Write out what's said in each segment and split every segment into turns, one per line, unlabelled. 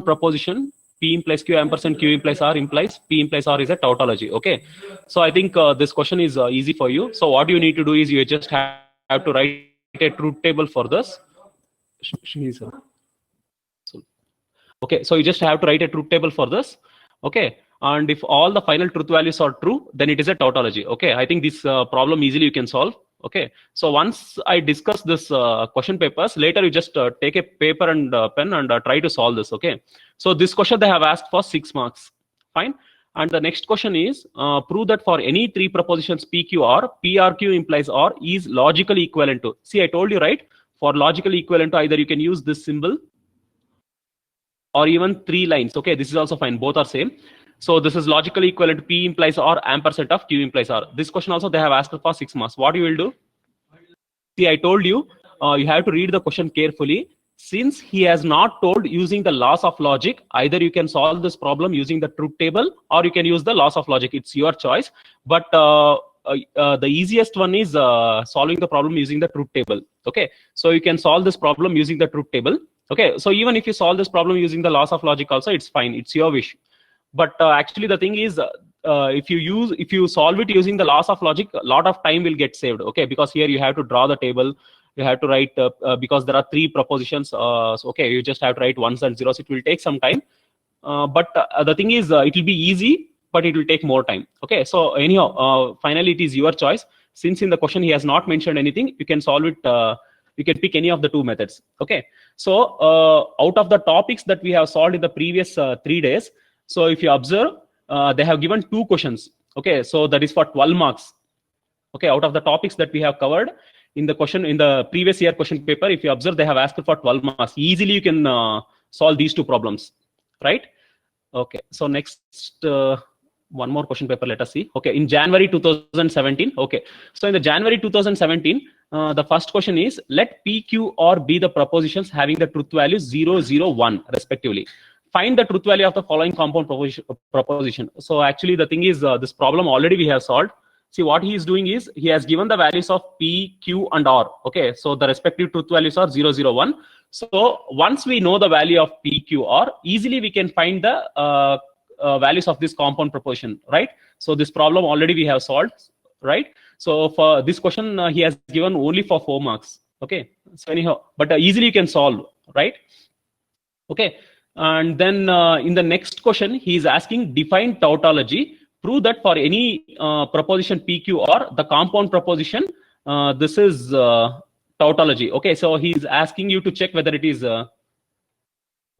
proposition P implies Q ampersand Q implies R implies P implies R is a tautology. Okay, so I think this question is easy for you. So what you need to do is you just have to write a truth table for this. Okay, so you just have to write a truth table for this. Okay, and if all the final truth values are true, then it is a tautology. Okay, I think this problem easily you can solve. Okay, so once I discuss this question papers, later you just take a paper and pen and try to solve this. Okay, so this question they have asked for 6 marks. Fine. And the next question is prove that for any three propositions PQR, PRQ implies R is logically equivalent to. See, I told you, right? For logically equivalent to, either you can use this symbol or even 3 lines. Okay, this is also fine. Both are same. So this is logically equivalent to P implies R ampersand of Q implies R. This question also they have asked for 6 marks. What you will do? See, I told you, you have to read the question carefully. Since he has not told using the laws of logic, either you can solve this problem using the truth table or you can use the laws of logic. It's your choice. But the easiest one is solving the problem using the truth table. Okay, so you can solve this problem using the truth table. Okay, so even if you solve this problem using the laws of logic also, it's fine. It's your wish. But actually the thing is, if you solve it using the laws of logic, a lot of time will get saved. Okay, because here you have to draw the table, you have to write because there are 3 propositions. So okay, you just have to write ones and zeros. It will take some time, but the thing is, it will be easy, but it will take more time. Okay, so anyhow, finally it is your choice. Since in the question he has not mentioned anything, you can solve it. You can pick any of the 2 methods. Okay, so out of the topics that we have solved in the previous 3 days, so if you observe, they have given 2 questions. Okay, so that is for 12 marks. Okay, out of the topics that we have covered in the question in the previous year question paper, if you observe, they have asked for 12 marks. Easily you can solve these 2 problems, right? Okay, so next one more question paper, let us see. Okay, in January 2017. Okay, so in the January 2017, the first question is, let P, Q, or be the propositions having the truth values 0, 0, 1 respectively. Find the truth value of the following compound proposition. So actually the thing is, this problem already we have solved. See, what he is doing is he has given the values of P, Q, and R. Okay, so the respective truth values are 0, 0, 1. So once we know the value of P, Q, R, easily we can find the values of this compound proposition, right? So this problem already we have solved, right? So for this question, he has given only for 4 marks. Okay, so anyhow, but easily you can solve, right? Okay, and then in the next question, he is asking define tautology. Prove that for any proposition PQR, the compound proposition, this is tautology. Okay, so he's asking you to check whether it is.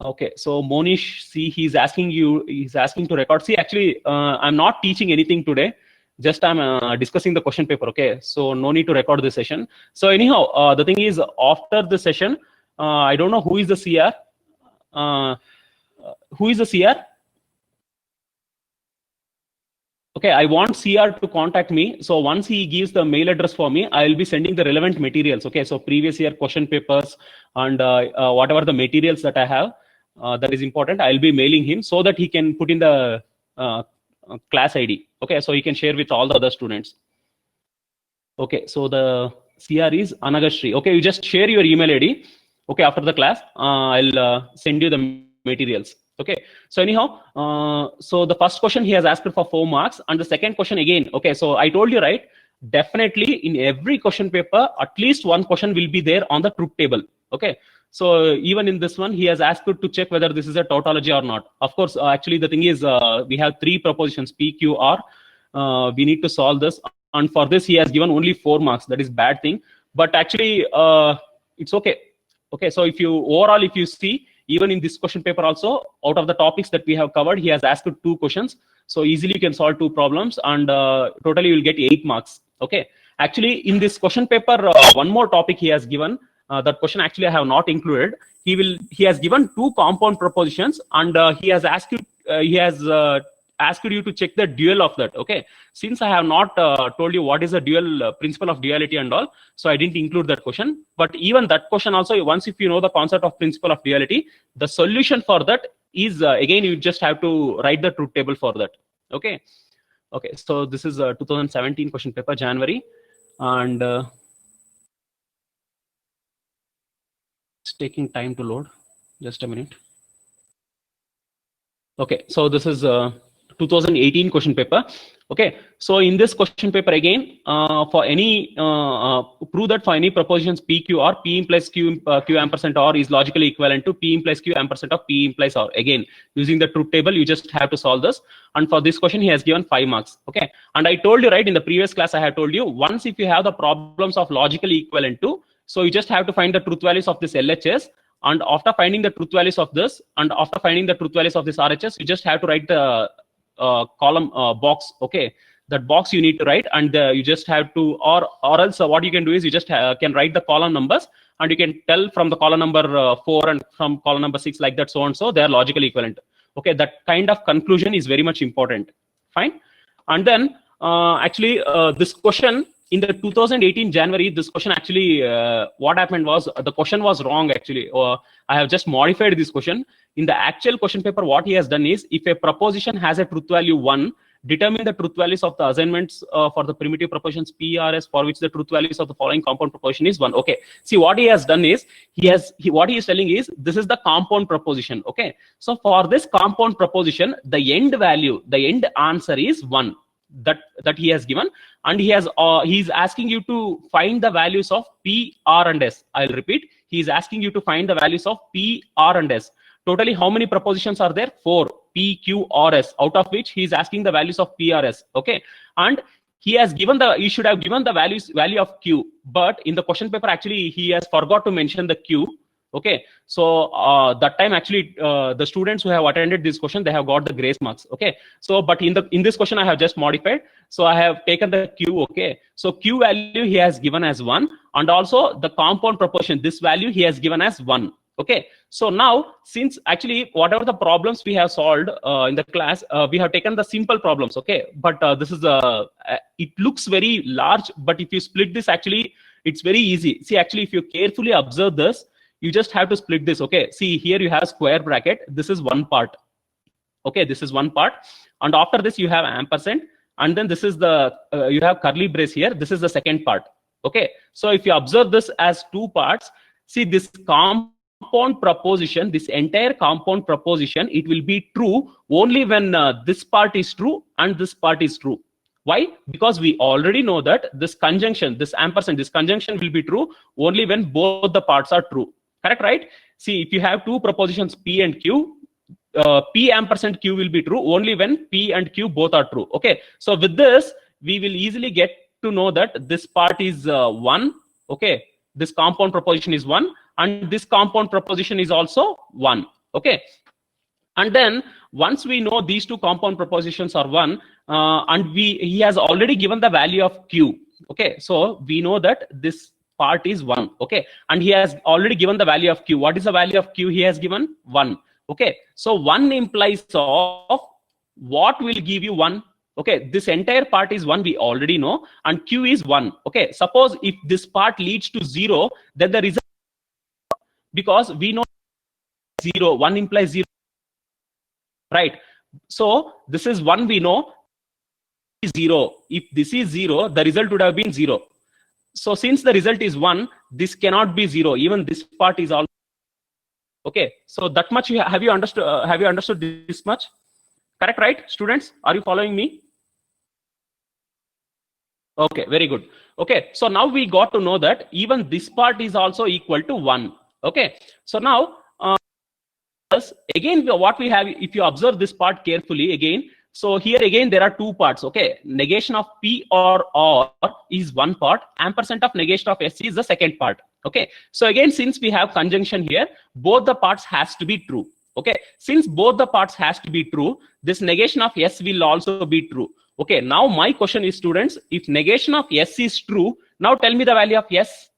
Okay, so Monish, see, he's asking to record. See, actually, I'm not teaching anything today. Just I'm discussing the question paper. Okay, so no need to record this session. So anyhow, the thing is, after the session, I don't know who is the CR. Who is the CR? Okay, I want CR to contact me. So once he gives the mail address for me, I will be sending the relevant materials. Okay, so previous year question papers and whatever the materials that I have that is important, I'll be mailing him so that he can put in the class ID. Okay, so he can share with all the other students. Okay, so the CR is Anagashri. Okay, you just share your email ID. Okay, after the class, I'll send you the materials. Okay, so anyhow, so the first question he has asked for 4 marks, and the second question again. Okay, so I told you, right? Definitely in every question paper, at least 1 question will be there on the truth table. Okay, so even in this one, he has asked you to check whether this is a tautology or not. Of course, actually the thing is, we have 3 propositions P, Q, R. We need to solve this, and for this he has given only 4 marks. That is bad thing, but actually it's okay. Okay, so if you overall, if you see, even in this question paper also, out of the topics that we have covered, he has asked 2 questions. So easily you can solve 2 problems, and totally you will get 8 marks. Okay, actually in this question paper, one more topic he has given. That question actually I have not included. He has given 2 compound propositions, and he has asked you asked you to check the dual of that. Okay, since I have not told you what is the dual principle of duality and all, so I didn't include that question. But even that question also, once if you know the concept of principle of duality, the solution for that is again you just have to write the truth table for that. Okay, okay, so this is 2017 question paper, January, and it's taking time to load. Just a minute. Okay, so this is 2018 question paper. Okay, so in this question paper again, for any prove that for any propositions P Q or P implies Q Q ampersand or is logically equivalent to P implies Q ampersand of P implies or. Again, using the truth table, you just have to solve this. And for this question, he has given 5 marks. Okay, and I told you right in the previous class, I have told you once if you have the problems of logically equivalent to, so you just have to find the truth values of this LHS. And after finding the truth values of this, and after finding the truth values of this RHS, you just have to write the column box. Okay, that box you need to write, and you just have to, or else what you can do is you just can write the column numbers, and you can tell from the column number 4 and from column number 6 like that, so and so they are logically equivalent. Okay, that kind of conclusion is very much important. Fine. And then actually this question in the 2018 January, this question actually, what happened was the question was wrong actually. I have just modified this question. In the actual question paper, what he has done is, if a proposition has a truth value 1, determine the truth values of the assignments for the primitive propositions PRS for which the truth values of the following compound proposition is 1. Okay, see what he has done is, what he is telling is, this is the compound proposition. Okay, so for this compound proposition, the end value, the end answer is 1. That he has given, and he's asking you to find the values of P, R, and S. I'll repeat, he's asking you to find the values of P, R, and S. Totally, how many propositions are there? 4, P, Q, R, S, out of which he's asking the values of P, R, S. Okay, and he has given you should have given the value of Q, but in the question paper actually he has forgot to mention the Q. Okay, so that time actually the students who have attended this question, they have got the grace marks. Okay, so but in this question I have just modified, so I have taken the Q. Okay, so Q value he has given as 1, and also the compound proportion, this value he has given as 1. Okay, so now since actually whatever the problems we have solved in the class, we have taken the simple problems. Okay, but this is it looks very large, but if you split this, actually it's very easy. See, actually if you carefully observe this, you just have to split this. Okay, see here you have square bracket, this is one part. Okay, this is one part, and after this you have ampersand, and then this is the you have curly brace here, this is the second part. Okay, so if you observe this as 2 parts, see this compound proposition, this entire compound proposition, it will be true only when this part is true and this part is true. Why? Because we already know that this conjunction, this ampersand, this conjunction will be true only when both the parts are true. Correct, right? See, if you have 2 propositions P and Q, P ampersand Q will be true only when P and Q both are true. Okay, so with this we will easily get to know that this part is 1. Okay, this compound proposition is 1, and this compound proposition is also 1. Okay, and then once we know these 2 compound propositions are 1, and he has already given the value of Q. Okay, so we know that this part is 1. Okay, and he has already given the value of Q. What is the value of Q? He has given 1. Okay, so 1 implies of what will give you 1? Okay, this entire part is 1, we already know, and Q is 1. Okay, suppose if this part leads to 0, then the result, because we know 0, 1 implies 0, right? So this is 1, we know, 0. If this is 0, the result would have been 0. So since the result is 1, this cannot be 0. Even this part is also okay. So that much have you understood this much? Correct, right, students? Are you following me? Okay, very good. Okay, so now we got to know that even this part is also equal to 1. Okay, so now again what we have, if you observe this part carefully again, so here again there are 2 parts. Okay, negation of P or R is one part, ampersand of negation of S is the second part. Okay, so again since we have conjunction here, both the parts has to be true. Okay, since both the parts has to be true, this negation of S will also be true. Okay, now my question is, students, if negation of S is true, now tell me the value of S.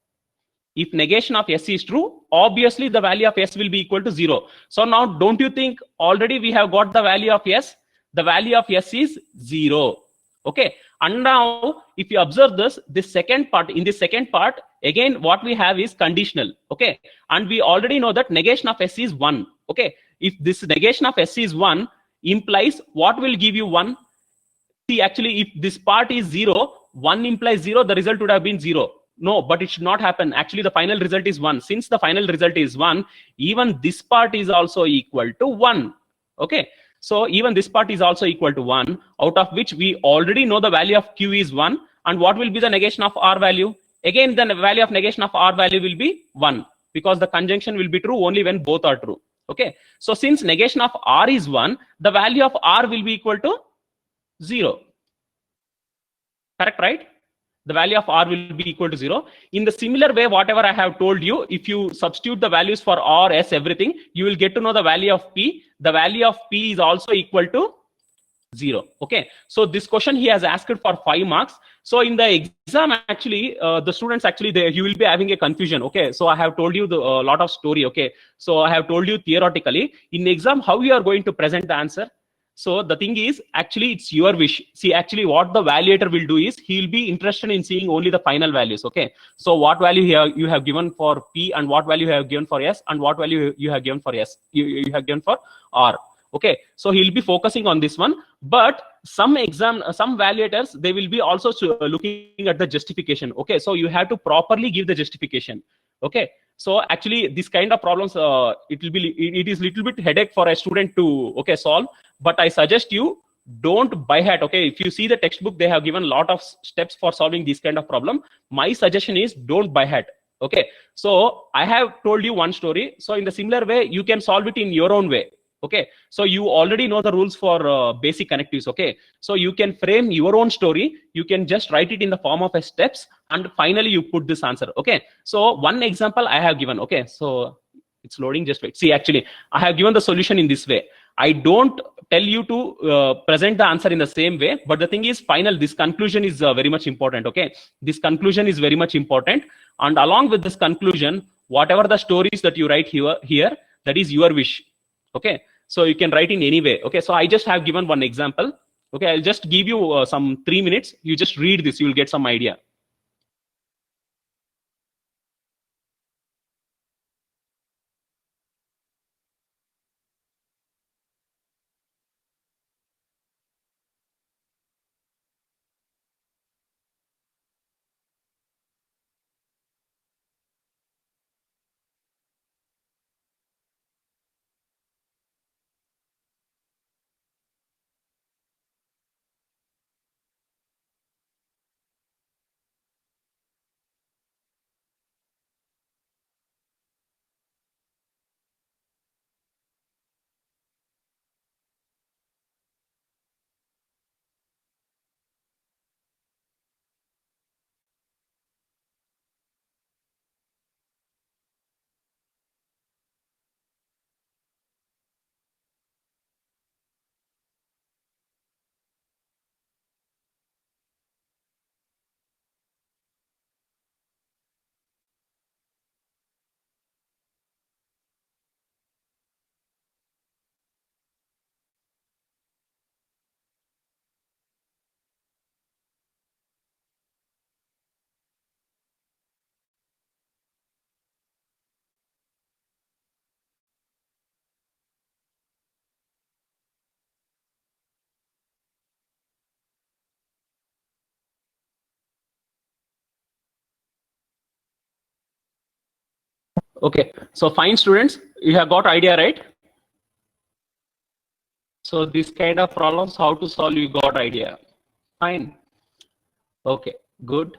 If negation of S is true, obviously the value of S will be equal to 0. So now don't you think already we have got the value of S? The value of S is 0. Okay, and now if you observe this second part, in this second part again what we have is conditional. Okay, and we already know that negation of S is 1. Okay, if this negation of S is 1, implies what will give you 1? See, actually if this part is 0, 1 implies 0, the result would have been 0. No, but it should not happen. Actually the final result is 1. Since the final result is 1, even this part is also equal to 1. Okay, So even this part is also equal to 1, out of which we already know the value of Q is 1. And what will be the negation of R value? Again, the value of negation of R value will be 1, because the conjunction will be true only when both are true. Okay. So since negation of R is 1, the value of R will be equal to 0. Correct, right? The value of R will be equal to 0. In the similar way, whatever I have told you, if you substitute the values for R, S, everything, you will get to know the value of P. The value of P is also equal to 0. Okay. So this question he has asked for 5 marks. So in the exam, actually, the students actually, you will be having a confusion. Okay. So I have told you the lot of story. Okay. So I have told you theoretically in the exam how you are going to present the answer. So the thing is, actually, it's your wish. See, actually, what the validator will do is he will be interested in seeing only the final values. Okay. So what value here you have given for P, and what value you have given for S, and what value you have given for S, you have given for R. Okay. So he'll be focusing on this one. But some validators, they will be also looking at the justification. Okay. So you have to properly give the justification. Okay. So actually, this kind of problems, it is little bit headache for a student to solve. But I suggest you don't by heart. Okay, if you see the textbook, they have given a lot of steps for solving this kind of problem. My suggestion is don't by heart. Okay, so I have told you one story. So in the similar way, you can solve it in your own way. Okay, so you already know the rules for basic connectives. Okay, so you can frame your own story. You can just write it in the form of a steps, and finally you put this answer. Okay, so one example I have given. Okay, so it's loading, just wait. See, actually, I have given the solution in this way. I don't tell you to present the answer in the same way, but the thing is, this conclusion is very much important. Okay, this conclusion is very much important, and along with this conclusion, whatever the stories that you write here, that is your wish. Okay, so you can write in any way. Okay, so I just have given one example. Okay, I'll just give you some 3 minutes. You just read this, you will get some idea. Okay, so fine, students, you have got idea, right? So this kind of problems, how to solve, you got idea. Fine. Okay, good.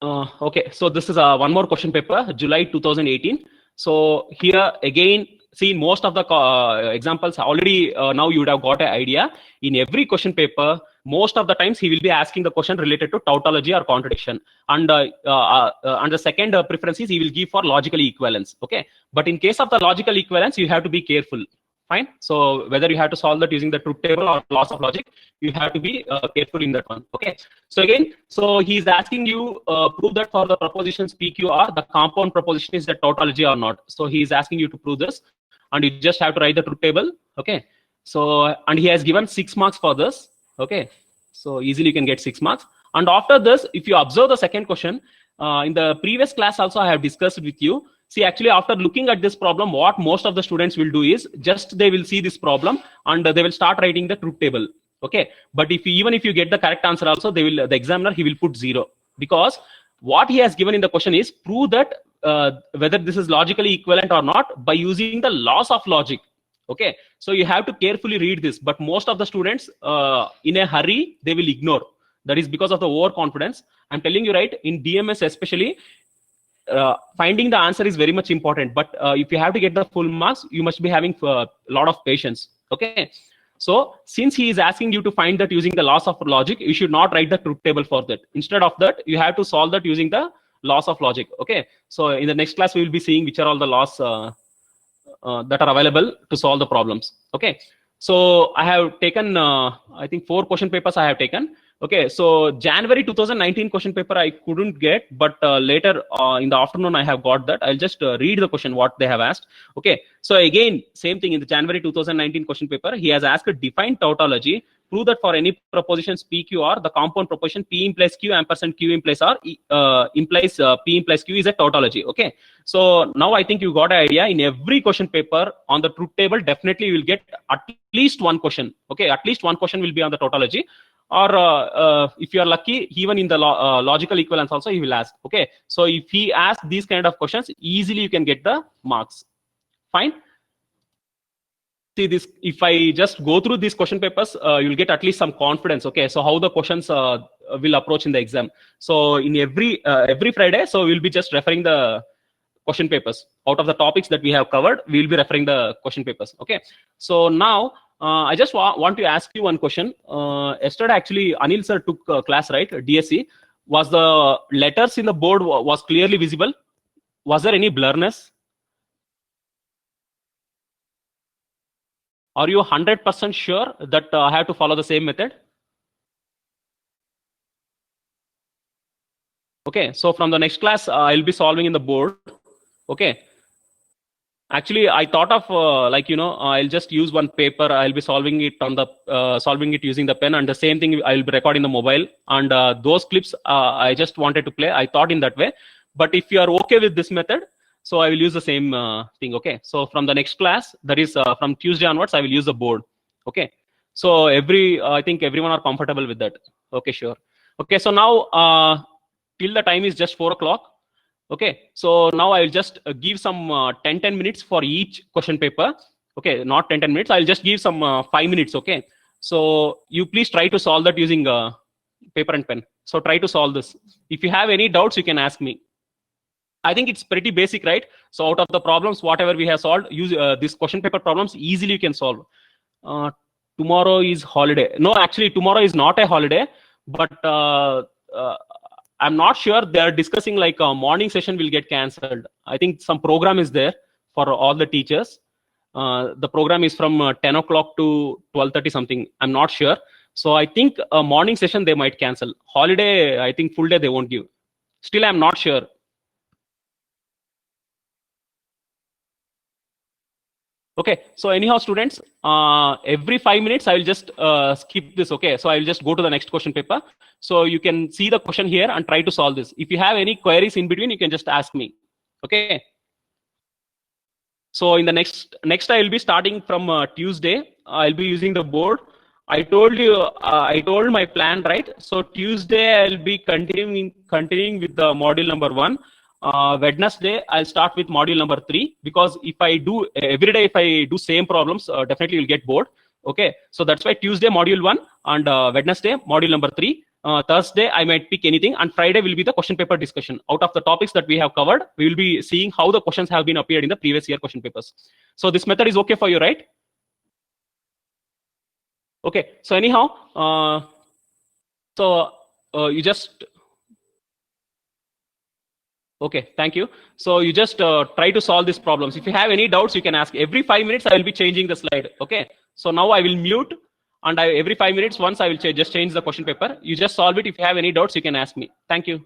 Okay, so this is one more question paper, July 2018. So here again, see, most of the examples already now you would have got an idea. In every question paper, most of the times he will be asking the question related to tautology or contradiction, and the second preference is he will give for logical equivalence. Okay, but in case of the logical equivalence, you have to be careful. Fine. So whether you have to solve that using the truth table or laws of logic, you have to be careful in that one. Okay. So again, so he's asking you prove that for the propositions PQR, the compound proposition is the tautology or not. So he's asking you to prove this, and you just have to write the truth table. Okay. So, and he has given 6 marks for this. Okay. So easily you can get 6 marks. And after this, if you observe the second question, in the previous class also I have discussed with you. See, actually, after looking at this problem, what most of the students will do is just they will see this problem and they will start writing the truth table. Okay, but even if you get the correct answer also, the examiner, he will put 0, because what he has given in the question is prove that whether this is logically equivalent or not by using the laws of logic. Okay, so you have to carefully read this, but most of the students in a hurry they will ignore. That is because of the overconfidence. I'm telling you, right, in DMS especially, finding the answer is very much important, but if you have to get the full marks, you must be having a lot of patience. Okay, so since he is asking you to find that using the laws of logic, you should not write the truth table for that. Instead of that, you have to solve that using the laws of logic. Okay, so in the next class we will be seeing which are all the laws that are available to solve the problems. Okay, so I have taken I think 4 question papers I have taken. Okay, so January 2019 question paper I couldn't get, but later in the afternoon I have got that. I'll just read the question what they have asked. Okay, so again same thing in the January 2019 question paper. He has asked a define tautology. Prove that for any propositions PQR, the compound proposition P implies Q ampersand Q implies R implies P implies Q is a tautology. Okay, so now I think you got an idea. In every question paper on the truth table, definitely you will get at least one question. Okay, at least one question will be on the tautology, or if you are lucky, even in the logical equivalence also he will ask. Okay, so if he asks these kind of questions, easily you can get the marks. Fine. See this, if I just go through these question papers, you'll get at least some confidence. Okay, so how the questions will approach in the exam. So in every Friday, so we'll be just referring the question papers out of the topics that we have covered. We will be referring the question papers. Okay, so now I just want to ask you one question. Yesterday actually Anil sir took class, right? DSC. Was the letters in the board was clearly visible? Was there any blurriness? Are you 100% sure that I have to follow the same method? Okay, so from the next class I'll be solving in the board. Okay, actually I thought of I'll just use one paper. I'll be solving it on the solving it using the pen, and the same thing I'll be recording the mobile, and those clips I just wanted to play. I thought in that way, but if you are okay with this method, so I will use the same thing. Okay, so from the next class, that is from Tuesday onwards, I will use the board. Okay, so I think everyone are comfortable with that. Okay, sure. Okay, so now till the time is just 4 o'clock. Okay, so now I will just give some 10 minutes for each question paper. Okay, not 10 minutes, I'll just give some 5 minutes. Okay, so you please try to solve that using paper and pen. So try to solve this. If you have any doubts, you can ask me. I think it's pretty basic, right? So out of the problems whatever we have solved, use this question paper problems easily you can solve. Tomorrow is holiday. No, actually tomorrow is not a holiday, but uh, I'm not sure. They're discussing like a morning session will get cancelled. I think some program is there for all the teachers. The program is from 10 o'clock to 12:30 something. I'm not sure. So I think a morning session they might cancel. Holiday, I think full day they won't give. Still, I'm not sure. Okay, so anyhow, students, every 5 minutes I will just skip this. Okay, so I will just go to the next question paper. So you can see the question here and try to solve this. If you have any queries in between, you can just ask me. Okay. So in the next I will be starting from Tuesday. I'll be using the board. I told you, I told my plan, right? So Tuesday I'll be continuing with the module number 1. Wednesday I'll start with module number 3, because if I do every day, if I do same problems, definitely you'll get bored. Okay, so that's why Tuesday module 1 and Wednesday module number 3. Thursday I might pick anything, and Friday will be the question paper discussion. Out of the topics that we have covered, we will be seeing how the questions have been appeared in the previous year question papers. So this method is okay for you, right? Okay, so anyhow, you just okay, thank you. So you just try to solve these problems. If you have any doubts, you can ask. Every 5 minutes I will be changing the slide. Okay, so now I will mute, and every 5 minutes once I will just change the question paper. You just solve it. If you have any doubts, you can ask me. Thank you.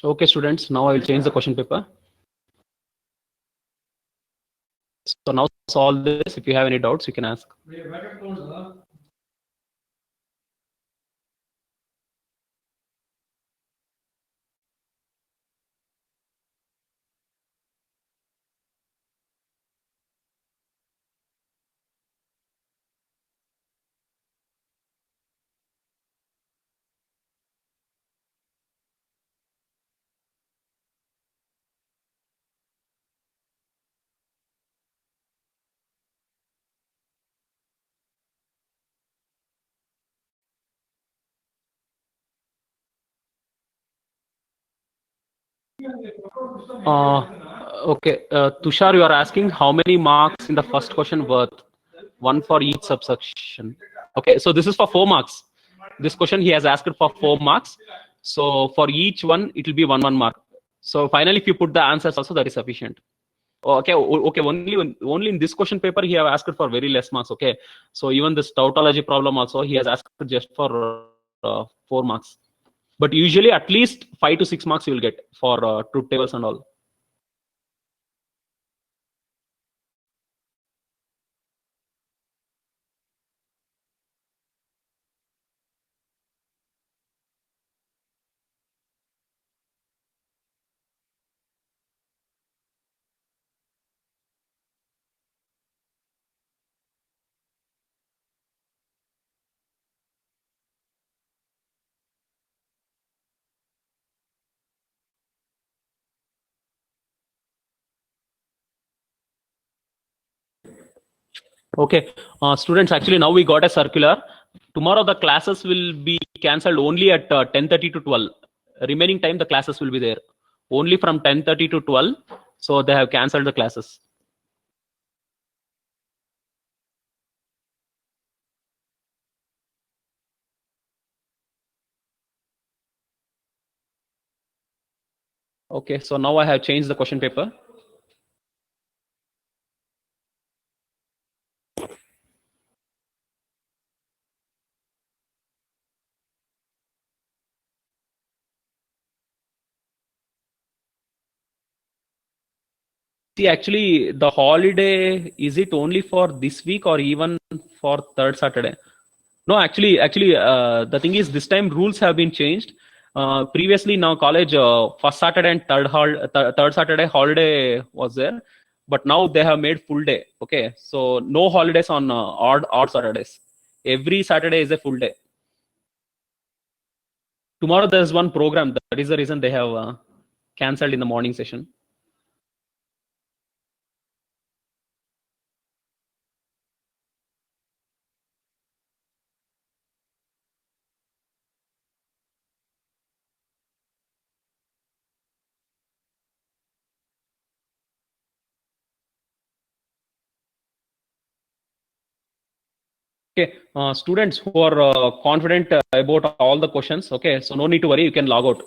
Okay, students, now I will change the question paper. So now solve this. If you have any doubts, you can ask. Okay, Tushar, you are asking how many marks in the first question worth? One for each subsection. Okay, so this is for 4 marks. This question he has asked for 4 marks. So for each one, it will be one mark. So finally, if you put the answers also, that is sufficient. Okay, okay. Only in this question paper, he have asked for very less marks. Okay, so even this tautology problem also, he has asked just for 4 marks. But usually, at least 5 to 6 marks you will get for truth tables and all. Okay, students, actually now we got a circular. Tomorrow the classes will be cancelled only at 10:30 to 12. Remaining time the classes will be there. Only from 10:30 to 12. So they have cancelled the classes. Okay, so now I have changed the question paper. See, actually, the holiday, is it only for this week or even for third Saturday? No, actually, the thing is, this time rules have been changed. Previously, now college first Saturday and third Saturday holiday was there, but now they have made full day. Okay, so no holidays on odd Saturdays. Every Saturday is a full day. Tomorrow there's one program. That is the reason they have cancelled in the morning session. Okay, students who are confident about all the questions, okay, so no need to worry, you can log out.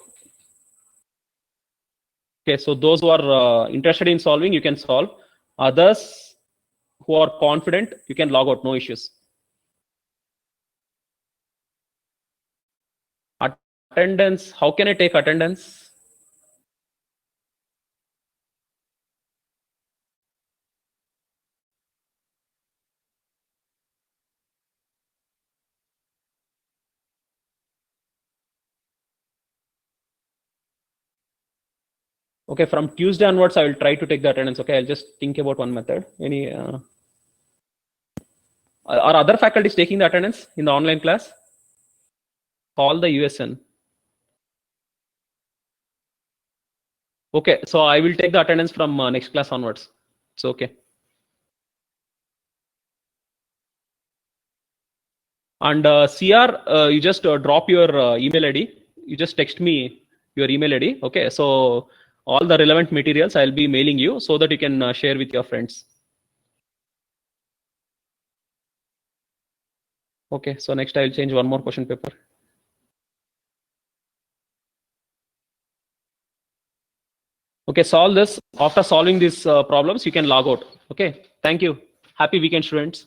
Okay, so those who are interested in solving, you can solve. Others who are confident, you can log out, no issues. Attendance, how can I take attendance? Okay, from Tuesday onwards, I will try to take the attendance. Okay, I'll just think about one method. Any are other faculties taking the attendance in the online class? Call the USN. Okay, so I will take the attendance from next class onwards. It's okay. And CR, you just drop your email ID. You just text me your email ID. Okay, so all the relevant materials I'll be mailing you so that you can share with your friends. Okay, so next I'll change one more question paper. Okay, solve this. After solving these problems, you can log out. Okay, thank you. Happy weekend, students.